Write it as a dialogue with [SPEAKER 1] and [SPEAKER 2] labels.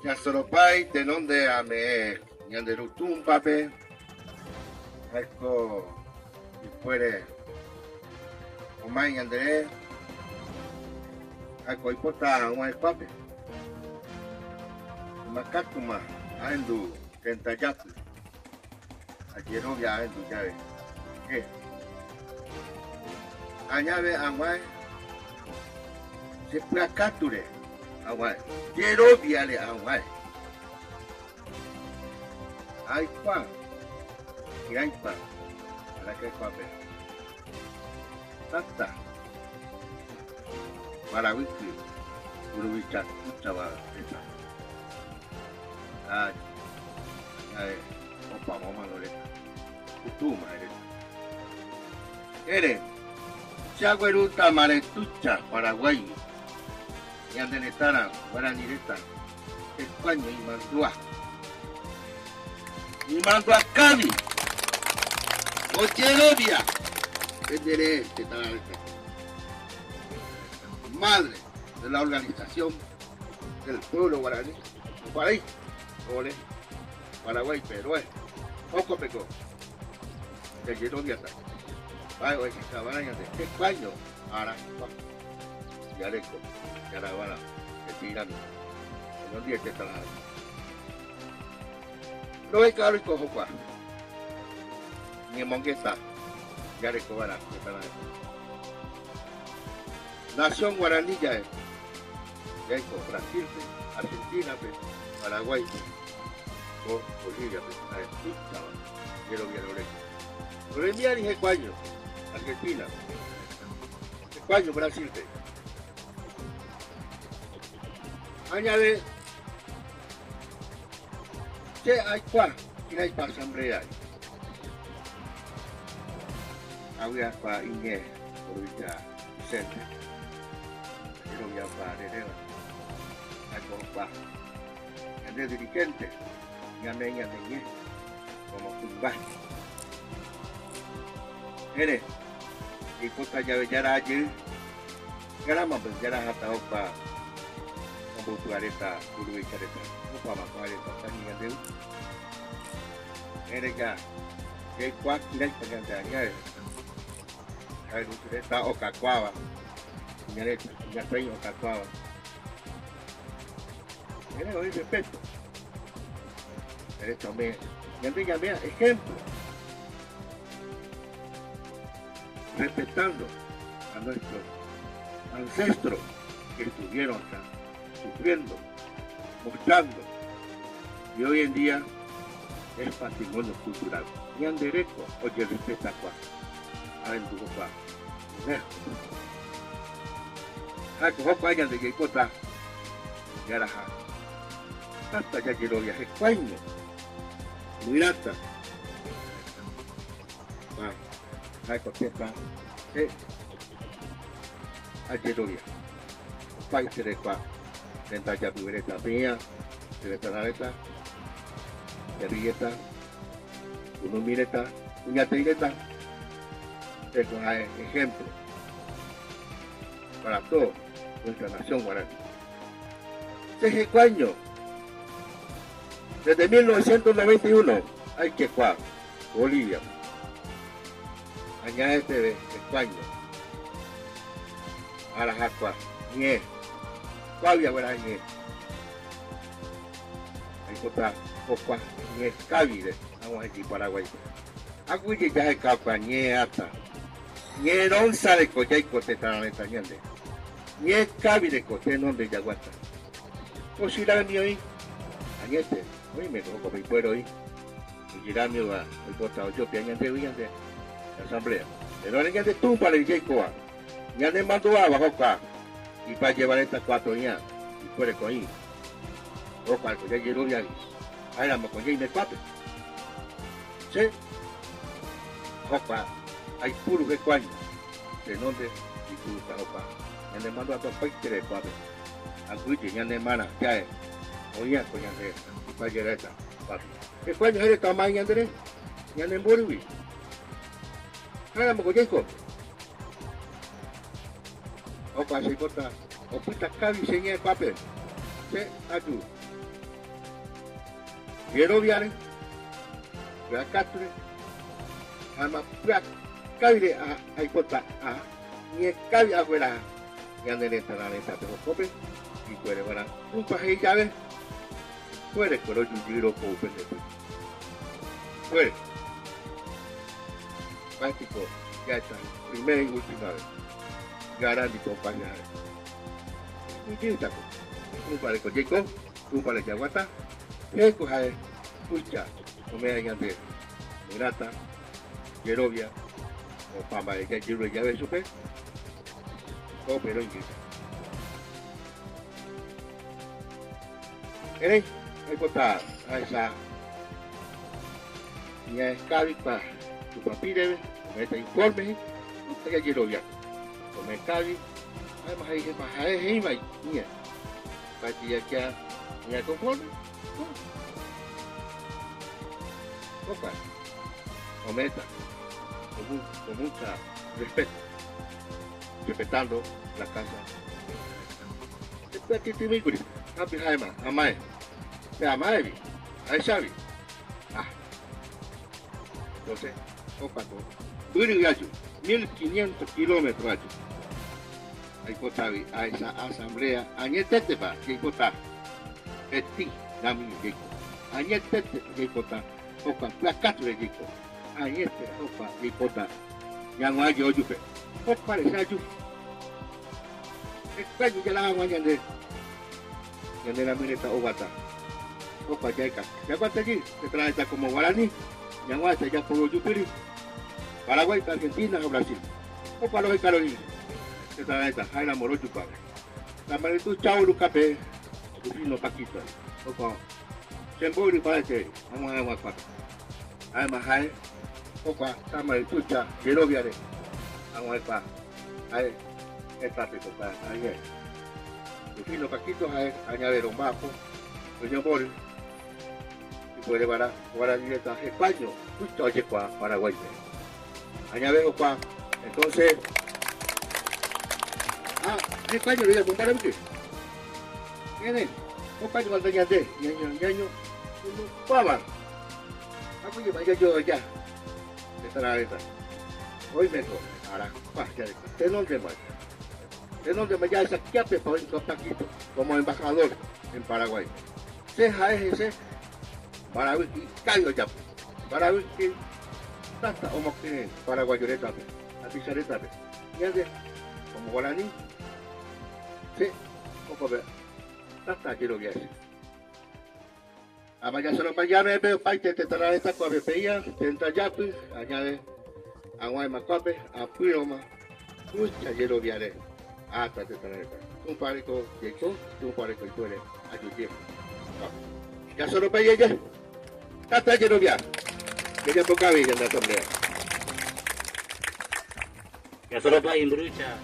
[SPEAKER 1] Ya solo pai de donde ame ñande rutum pape. Ecco y puede omai ñande. Ecco y pota un pape. Macatuma aindu tentayatu. Ayer ya aindu llave. Añade agua. Se puede capturar agua. Quiero viale agua. Hay pan. Y hay pan. Para que papel. Tata. Para wiki. Urubicha. Chaval. Ay. Ay. Opa, mamá Loreta. Tú, madre. Eres. Chagueruta Maretucha, Paraguay. Y Andenetara, Guaranireta, España y Mandua. Y Mandua Cali. Ocherovia. Madre de la organización del pueblo guaraní. Paraguay, Ole, Paraguay, Perú. Poco peco. De Yerovia. Ay, oye, cabaña de España, ahora, ya le co, ya la van a tirar, no dice que está la. No hay caro y cojo cuá, ni mongueta, ya le cobará, que está la. Nación guaraní ya es Brasil, Argentina, Paraguay, o Bolivia, quiero ver Bolivia y España. Argentina, España, Brasil. Añade que hay cuá, que hay para asamblea. Había para Inés, por Vicente, pero ya para Herrera, hay para el dirigente, ya me Inés, como Cumbá. Eres. Y kota llave ya ayer, grama pues ya hasta opa, como tu areta, guru y careta, opa más areta, tania de eres ya, que cuac tirai para ganhar, hay un areta o cacuava, areta, ya trae o cacuava, eres hoy respeto, eres también, ya te llamé ejemplo. Respetando a nuestros ancestros que estuvieron acá, sufriendo, mostrando, y hoy en día es patrimonio cultural. Y en derecho, oye, respeta cuá, a en tu papá, a cojo cuá, de que cota, ya la ja, hasta ya quiero viaje, España, mirata. Hay contesta ayerovia país de cuá tenta ya tuvereta mía de tanareta de rieta uno mireta uña teireta es un ejemplo para toda nuestra nación guaraní. Seje cuaño desde 1991 hay que cuá Bolivia añade de España, a la jacua, nie, cuavia buena nie, hay otra copa, nie, cabide, vamos aquí Paraguay, aquí ya hay capa, nie hasta, nie no sale coche y cote tan estañante, nie cabide cote no de yaguata, pues si la mío ahí, añete, hoy me cojo mi pueblo ahí, y irá mi va, el botado yo, piañante, huyante. Asamblea, pero alguien de tumba le dije coa, ya le mandó abajo acá y para llevar estas 4 ya y fuera con ahí, o para que ya llegó ya ahí la con y me pape, sí, opa, hay puro que cuaño, de donde y tú estás opa, ya le mandó a tu país que le pape, a cuite ya le mana, ya es, oye con ya de y para llegar esta pape, que cuaño es de tamaño Andrés, ya le envolví. Ahora me conozco. O casi corta. O puta cabi señor papel. Se adu. Yeroviare, Rakatre, Ama Prak, Kavire, Aikota, Nye Kavi Aguera, Yandere Tanareta de Hope, y puede ver un paje llave, puede con los Yuro Open. Puede. Práctico, ya está, primera y última vez. Garante compañía. Un quinta, un par de coyeco, un par de yaguata, eco jae, pucha, comida yante, mirata, yerovia, o pamba de ya yuro ya ve supe, o pero en quinta. Ahí está, ahí está. Ya es cavipa, tu papire, mete informe, ya yerovia. Me cabe, además hay más niña, para que ya niña conforme, opa, cometa, con mucha respeto, respetando la casa. Después que te miras, happy jaima, amae, te amae, ahí sabe, entonces, opa, Buri gacho, 1500 kilómetros. Hay potavi a esa asamblea, añetete pa, que pota, eti, nami geko, añetete que pota, opa, placato de geko, añete, opa, que pota, ñangua yo yupe, opa, le sayu, español ya la agua ñande, ñande la mineta obata, opa, yaika, ya cuánto allí, se trae como guaraní, ñangua ya por yupiri, Paraguay, Argentina o Brasil, opa, los Carolina. Hay la moro chupa. La maritu chao lucape, ufino paquito. Opa, sembori para que, vamos a aguantar. Hay más hay, opa, la maritu cha, quiero viare. Vamos a hay, esta te toca, hay. Ufino paquito hay, añadir un bajo, sembori. Y puede para directa España, justo allí para Paraguay. Añadir opa, entonces. Ini panjang dia bomba dah betul. Ni. Kau panjang kalau tanya dia, nyanyi. Lupa bang. Aku je baca jo aja. Setara itu. Hoy me to. Ahora, pas ya. Tenón de más. Tenón de más ya esa kiape para un contacto como embajador en Paraguay. Se jae ese para ver que caigo ya. Para ver que tanta homo que Paraguay yo le tape. Así se le tape. Ya de como guaraní. Sí, poco ver. Hasta quiero que hace. Amaya solo para llame, pero para que te trae esta cobe peya, tenta yapi, añade agua de macope, apuroma, mucha quiero que haré. Hasta te trae. Un parico llegó, un parico y tú eres a tu tiempo. Ya solo para ella. Hasta quiero que haré. Que ya poca vida en la asamblea.
[SPEAKER 2] Ya solo para Imbrucha.